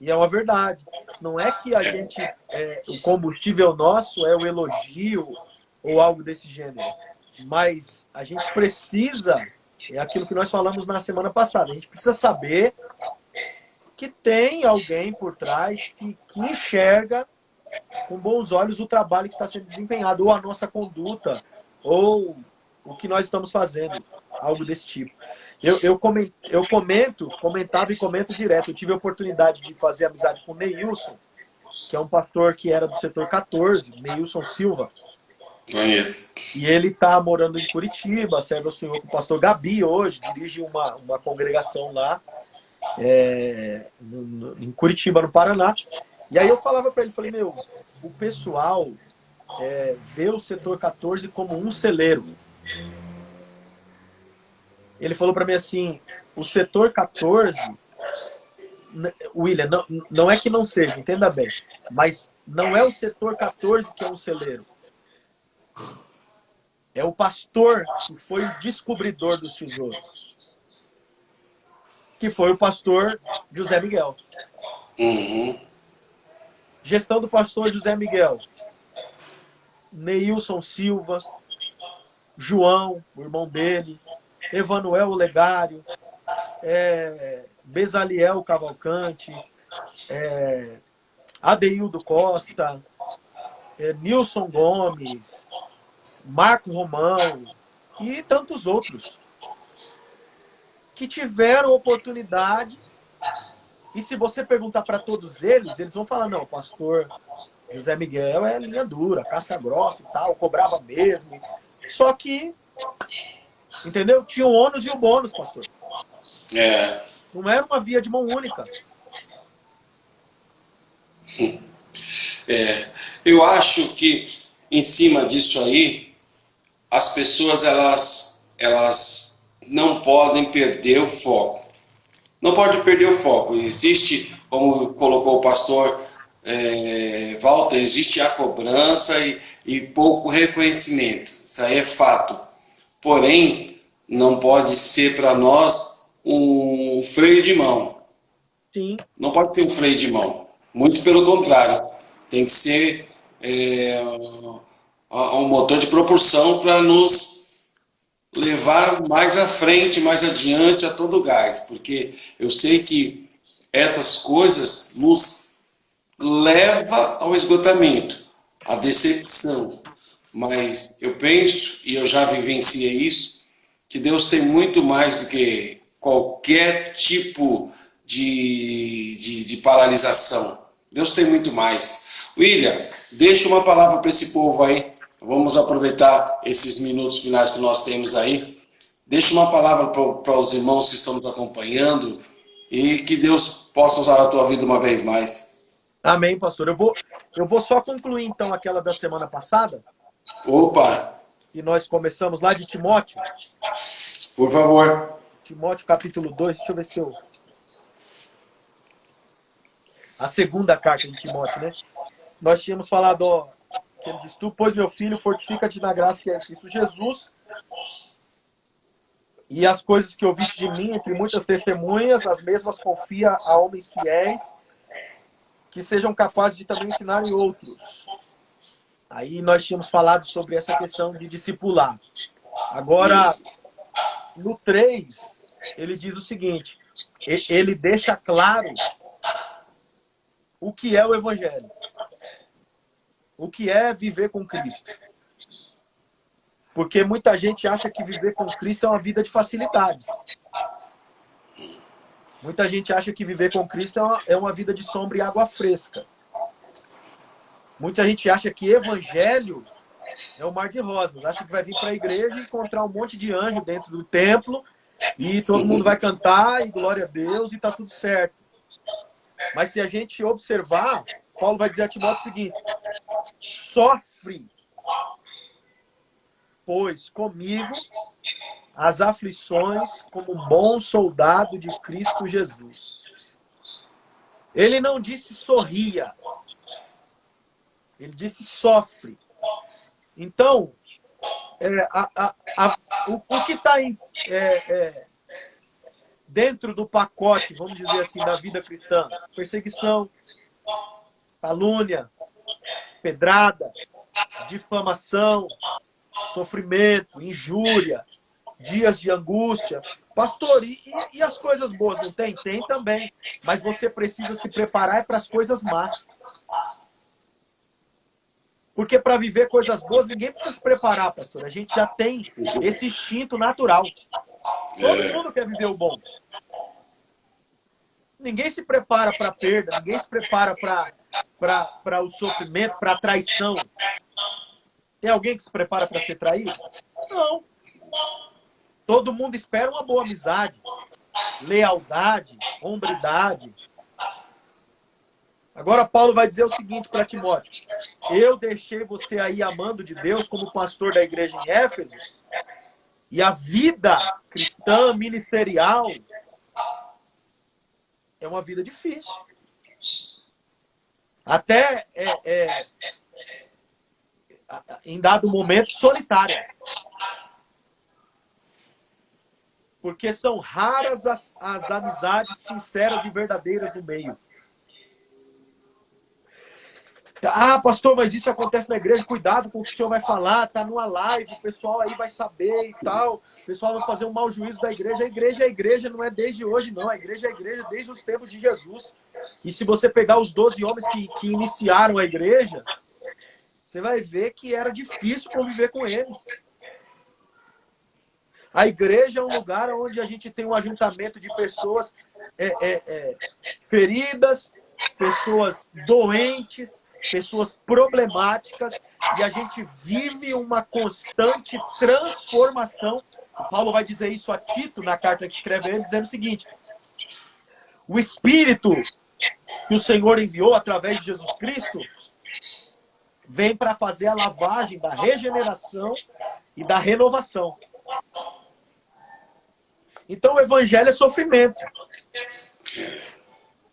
E é uma verdade. Não é que a gente, o combustível nosso é o elogio ou algo desse gênero. Mas a gente precisa, é aquilo que nós falamos na semana passada, a gente precisa saber que tem alguém por trás que enxerga com bons olhos o trabalho que está sendo desempenhado, ou a nossa conduta, ou o que nós estamos fazendo, algo desse tipo. Eu comentava e comento direto. Eu tive a oportunidade de fazer amizade com o Neilson, que é um pastor que era do setor 14, Neilson Silva. Conheço. E ele está morando em Curitiba, serve ao Senhor com o pastor Gabi hoje, dirige uma congregação lá, em Curitiba, no Paraná. E aí eu falava para ele, falei, meu, o pessoal vê o setor 14 como um celeiro. Ele falou para mim assim, o setor 14, William, não é que não seja, entenda bem, mas não é o setor 14 que é um celeiro. É o pastor que foi o descobridor dos tesouros. Que foi o pastor José Miguel. Uhum. Gestão do pastor José Miguel. Neilson Silva, João, o irmão dele, Evanuel Olegário, Bezaliel Cavalcante, Adeildo Costa, Nilson Gomes, Marco Romão e tantos outros que tiveram oportunidade. E se você perguntar para todos eles, eles vão falar, não, o pastor José Miguel é linha dura, casca grossa e tal, cobrava mesmo. Só que, entendeu? Tinha o ônus e o bônus, pastor. Não era uma via de mão única. Eu acho que em cima disso aí, as pessoas elas não podem perder o foco. Não pode perder o foco. Existe, como colocou o pastor Walter, existe a cobrança e pouco reconhecimento. Isso aí é fato. Porém, não pode ser para nós um freio de mão. Sim. Não pode ser um freio de mão. Muito pelo contrário. Tem que ser um motor de propulsão para nos levar mais à frente, mais adiante a todo gás. Porque eu sei que essas coisas nos levam ao esgotamento, à decepção. Mas eu penso, e eu já vivenciei isso, que Deus tem muito mais do que qualquer tipo de paralisação. Deus tem muito mais. William, deixa uma palavra para esse povo aí. Vamos aproveitar esses minutos finais que nós temos aí. Deixa uma palavra para os irmãos que estão nos acompanhando e que Deus possa usar a tua vida uma vez mais. Amém, pastor. Eu vou só concluir, então, aquela da semana passada. Opa! E nós começamos lá de Timóteo. Por favor. Timóteo, capítulo 2. Deixa eu ver se eu... A segunda carta de Timóteo, né? Nós tínhamos falado, ó, que ele diz, tu, pois, meu filho, fortifica-te na graça que é em Cristo Jesus, e as coisas que ouviste de mim, entre muitas testemunhas, as mesmas confia a homens fiéis, que sejam capazes de também ensinarem outros. Aí nós tínhamos falado sobre essa questão de discipular. Agora, no 3, ele diz o seguinte, ele deixa claro o que é o Evangelho. O que é viver com Cristo. Porque muita gente acha que viver com Cristo é uma vida de facilidades. Muita gente acha que viver com Cristo é uma vida de sombra e água fresca. Muita gente acha que evangelho é um mar de rosas. Acha que vai vir para a igreja e encontrar um monte de anjo dentro do templo e todo mundo vai cantar e glória a Deus e tá tudo certo. Mas se a gente observar, Paulo vai dizer a Timóteo o seguinte: sofre, pois, comigo as aflições como um bom soldado de Cristo Jesus. Ele não disse sorria. Ele disse sofre. Então, o que está dentro do pacote, vamos dizer assim, da vida cristã? Perseguição, calúnia, pedrada, difamação, sofrimento, injúria, dias de angústia. Pastor, e as coisas boas não tem? Tem também. Mas você precisa se preparar para as coisas más. Porque para viver coisas boas, ninguém precisa se preparar, pastor. A gente já tem esse instinto natural. Todo mundo quer viver o bom. Ninguém se prepara para a perda, ninguém se prepara para o sofrimento, para a traição. Tem alguém que se prepara para ser traído? Não. Todo mundo espera uma boa amizade, lealdade, hombridade. Agora Paulo vai dizer o seguinte para Timóteo: eu deixei você aí amando de Deus como pastor da igreja em Éfeso, e a vida cristã, ministerial, é uma vida difícil. Até em dado momento solitária. Porque são raras as amizades sinceras e verdadeiras no meio. Ah, pastor, mas isso acontece na igreja, cuidado com o que o senhor vai falar, tá numa live, o pessoal aí vai saber e tal, o pessoal vai fazer um mau juízo da igreja. A igreja não é desde hoje, não, a igreja é desde os tempos de Jesus. E se você pegar os 12 homens que iniciaram a igreja, você vai ver que era difícil conviver com eles. A igreja é um lugar onde a gente tem um ajuntamento de pessoas feridas, pessoas doentes, pessoas problemáticas, e a gente vive uma constante transformação. O Paulo vai dizer isso a Tito, na carta que escreve ele, dizendo o seguinte: o Espírito que o Senhor enviou através de Jesus Cristo vem para fazer a lavagem da regeneração e da renovação. Então o evangelho é sofrimento.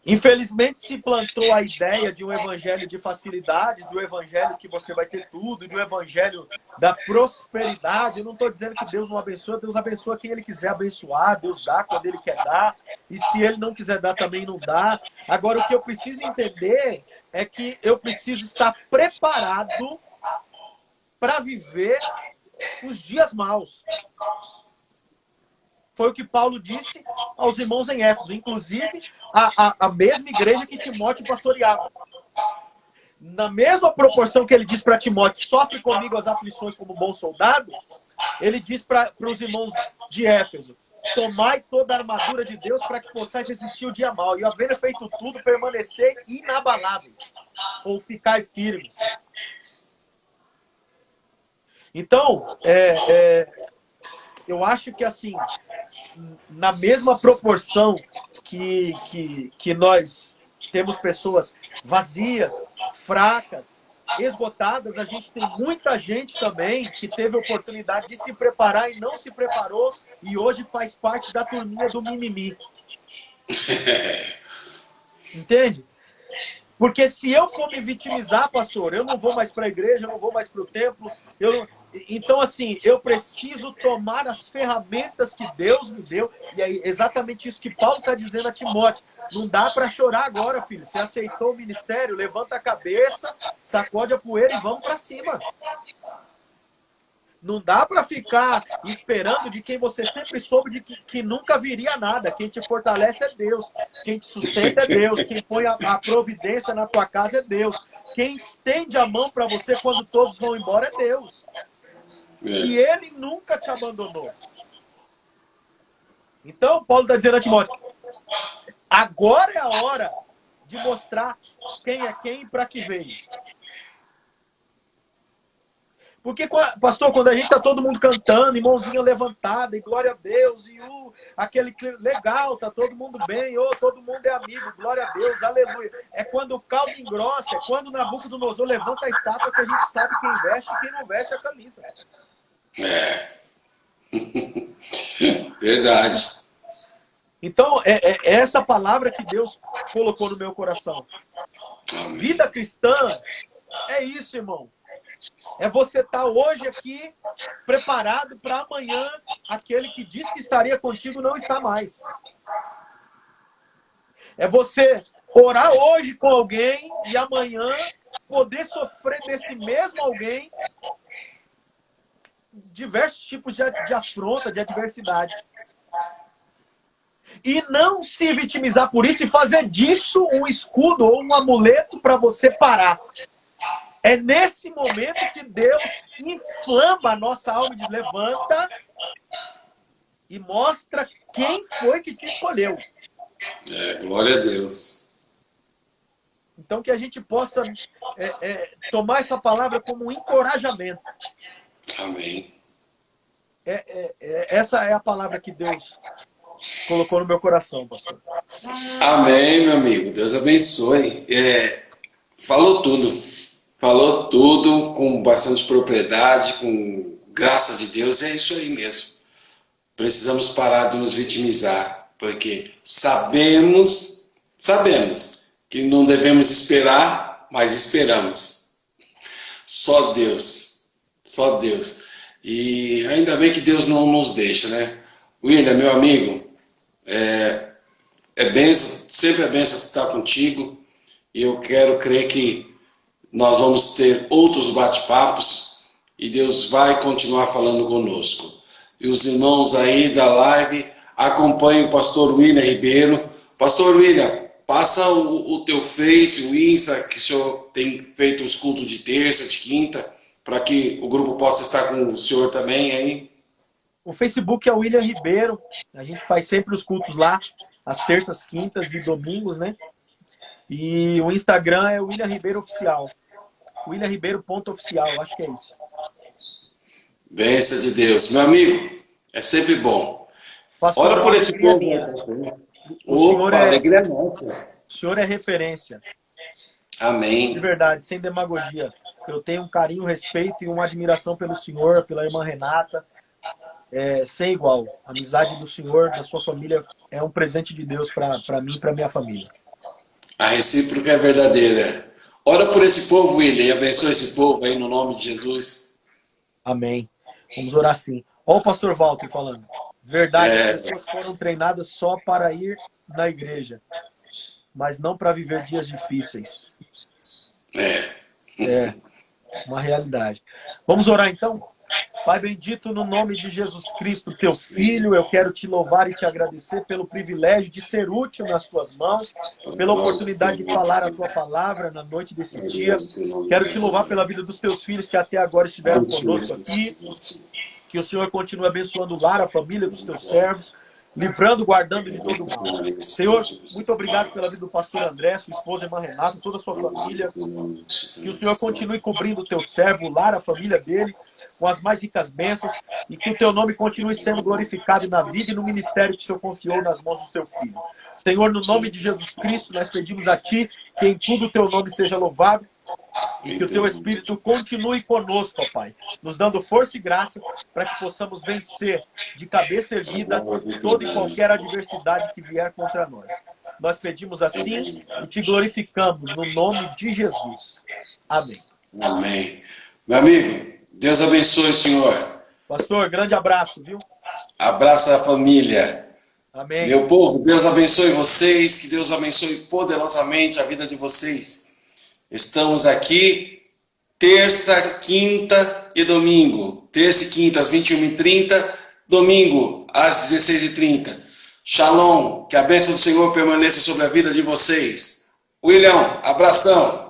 Infelizmente se plantou a ideia de um evangelho de facilidades, do evangelho que você vai ter tudo, de um evangelho da prosperidade. Eu não estou dizendo que Deus não abençoa, Deus abençoa quem Ele quiser abençoar, Deus dá quando Ele quer dar, e se Ele não quiser dar, também não dá. Agora, o que eu preciso entender é que eu preciso estar preparado para viver os dias maus. Foi o que Paulo disse aos irmãos em Éfeso, inclusive a mesma igreja que Timóteo pastoreava. Na mesma proporção que ele diz para Timóteo: sofre comigo as aflições como bom soldado, ele diz para os irmãos de Éfeso: tomai toda a armadura de Deus para que possais resistir o dia mau, e havendo feito tudo, permanecer inabaláveis, ou ficar firmes. Então, eu acho que, assim, na mesma proporção que nós temos pessoas vazias, fracas, esgotadas, a gente tem muita gente também que teve oportunidade de se preparar e não se preparou, e hoje faz parte da turminha do mimimi. Entende? Porque se eu for me vitimizar, pastor, eu não vou mais para a igreja, eu não vou mais para o templo. Então, assim, eu preciso tomar as ferramentas que Deus me deu. E é exatamente isso que Paulo está dizendo a Timóteo. Não dá para chorar agora, filho. Você aceitou o ministério, levanta a cabeça, sacode a poeira e vamos para cima. Não dá para ficar esperando de quem você sempre soube que nunca viria nada. Quem te fortalece é Deus. Quem te sustenta é Deus. Quem põe a providência na tua casa é Deus. Quem estende a mão para você quando todos vão embora é Deus. E Ele nunca te abandonou. Então, Paulo está dizendo a Timóteo, agora é a hora de mostrar quem é quem e para que veio. Porque, pastor, quando a gente está todo mundo cantando, e mãozinha levantada, e glória a Deus, e aquele legal, tá todo mundo bem, todo mundo é amigo, glória a Deus, aleluia. É quando o caldo engrossa, é quando o Nabucodonosor levanta a estátua que a gente sabe quem veste e quem não veste a camisa. Verdade. Então, é essa palavra que Deus colocou no meu coração. Amém. Vida cristã é isso, irmão. É você estar hoje aqui preparado para amanhã aquele que diz que estaria contigo não está mais. É você orar hoje com alguém e amanhã poder sofrer desse mesmo alguém diversos tipos de afronta, de adversidade. E não se vitimizar por isso e fazer disso um escudo ou um amuleto para você parar. É nesse momento que Deus inflama a nossa alma e diz, levanta e mostra quem foi que te escolheu. Glória a Deus. Então que a gente possa tomar essa palavra como um encorajamento. Amém. Essa é a palavra que Deus colocou no meu coração, pastor. Amém, meu amigo. Deus abençoe. Falou tudo. Falou tudo com bastante propriedade, com graça de Deus. É isso aí mesmo. Precisamos parar de nos vitimizar, porque sabemos que não devemos esperar, mas esperamos. Só Deus. Só Deus. E ainda bem que Deus não nos deixa, né? William, meu amigo, bênção, sempre é bênção estar contigo. E eu quero crer que nós vamos ter outros bate-papos e Deus vai continuar falando conosco. E os irmãos aí da live acompanhem o pastor William Ribeiro. Pastor William, passa o teu Face, o Insta, que o senhor tem feito os cultos de terça, de quinta, para que o grupo possa estar com o senhor também aí. O Facebook é o William Ribeiro. A gente faz sempre os cultos lá, às terças, quintas e domingos, né? E o Instagram é o William Ribeiro Oficial. William Ribeiro.oficial, acho que é isso. Bênção de Deus. Meu amigo, é sempre bom. Pastor, ora por esse povo. Opa, alegria é nossa. O senhor é referência. Amém. De verdade, sem demagogia. Eu tenho um carinho, respeito e uma admiração pelo senhor, pela irmã Renata. Sem igual. A amizade do senhor, da sua família, é um presente de Deus para mim e para minha família. A recíproca é verdadeira. Ora por esse povo, William, e abençoe esse povo aí no nome de Jesus. Amém. Vamos orar assim. Olha o pastor Walter falando. Verdade, as pessoas foram treinadas só para ir na igreja, mas não para viver dias difíceis. Uma realidade. Vamos orar então? Pai bendito, no nome de Jesus Cristo, teu Filho, eu quero te louvar e te agradecer pelo privilégio de ser útil nas tuas mãos, pela oportunidade de falar a tua palavra na noite desse dia. Quero te louvar pela vida dos teus filhos que até agora estiveram conosco aqui. Que o Senhor continue abençoando o lar, a família dos teus servos, livrando, guardando de todo mal. Senhor, muito obrigado pela vida do pastor André, sua esposa irmã Renata, toda a sua família. Que o Senhor continue cobrindo o teu servo, o lar, a família dele, com as mais ricas bênçãos, e que o teu nome continue sendo glorificado na vida e no ministério que o Senhor confiou nas mãos do teu filho. Senhor, no nome de Jesus Cristo, nós pedimos a ti que em tudo o teu nome seja louvado e que o teu Espírito continue conosco, ó Pai, nos dando força e graça para que possamos vencer de cabeça erguida toda e qualquer adversidade que vier contra nós. Nós pedimos assim e te glorificamos no nome de Jesus. Amém. Amém. Meu amigo, Deus abençoe o senhor. Pastor, grande abraço, viu? Abraço à família. Amém. Meu povo, Deus abençoe vocês, que Deus abençoe poderosamente a vida de vocês. Estamos aqui terça, quinta e domingo, terça e quinta às 21h30, domingo às 16h30. Shalom, que a bênção do Senhor permaneça sobre a vida de vocês. William, abração.